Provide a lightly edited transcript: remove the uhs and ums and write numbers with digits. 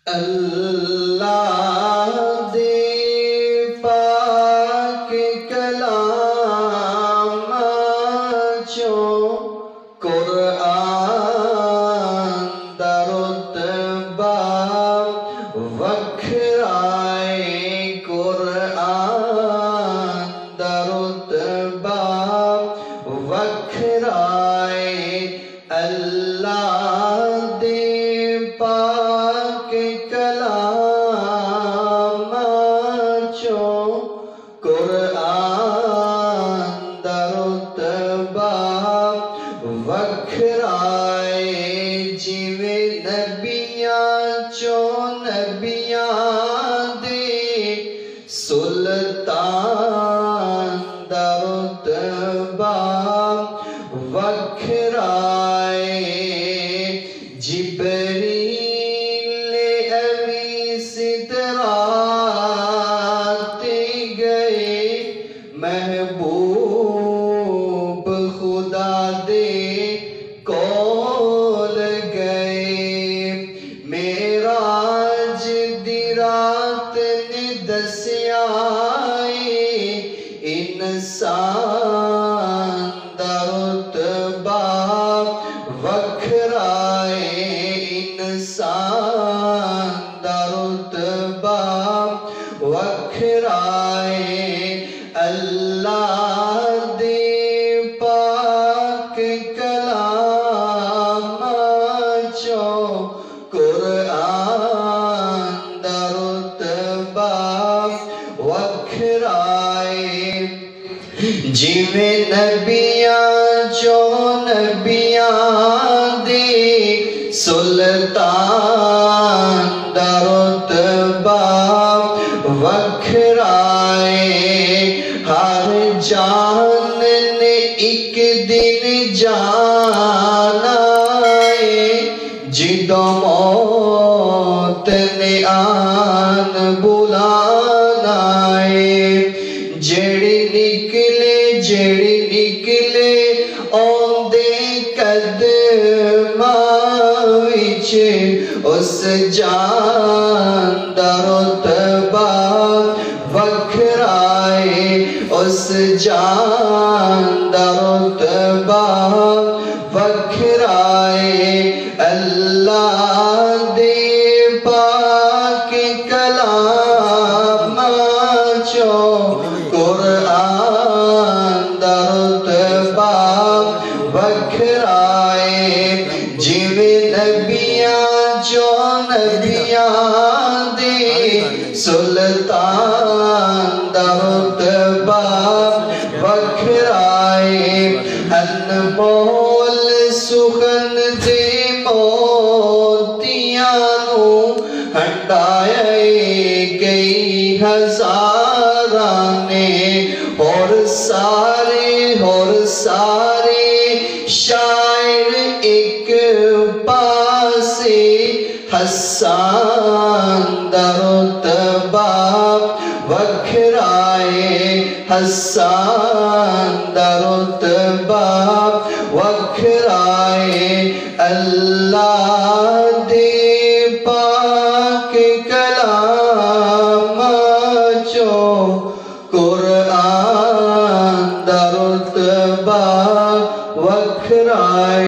اللہ دے پاک کلام چوں قرآن دا رتبہ وکھرائے قرآن دا رتبہ وکھرائے اللہ دے پاک کلام چوں قرآن دا رتبہ وکھرائے جویں نبیاں چوں نبیاں دے سلطان دا رتبہ وکھرائے جبریل ابھی سدرات گئے محبوب خدا دے کول گئے معراج دی رات نے دسیا انسان دا رتبہ وکھرائے انسان دا رتبہ وکھرائے اللہ دے پاک کلام چوں قرآن دا رتبہ وکھرائے جویں نبیاں چوں نبیاں دے سلطان دا رتبہ وکھرائے ہر جان نے ایک دن جانا ہے جدوں موت نے آن بلانا ہے جڑی نکلے اوندے قدماں وچ اس جان دا رتبہ وکھرائے اس جان دا رتبہ وکھرائے اللہ دے پاک کلام چوں قرآن دا رتبہ وکھرائے جویں نبیاں چوں نبیاں دے سلطان دا رتبہ وکھرائے انمول سخن دے موتیاں نوں ہٹائے کئی ہزاراں نے اور سارے شاعر ایک پاسے حسان دا رتبہ وکھرائے حسان دا رتبہ وکھرائے اللہ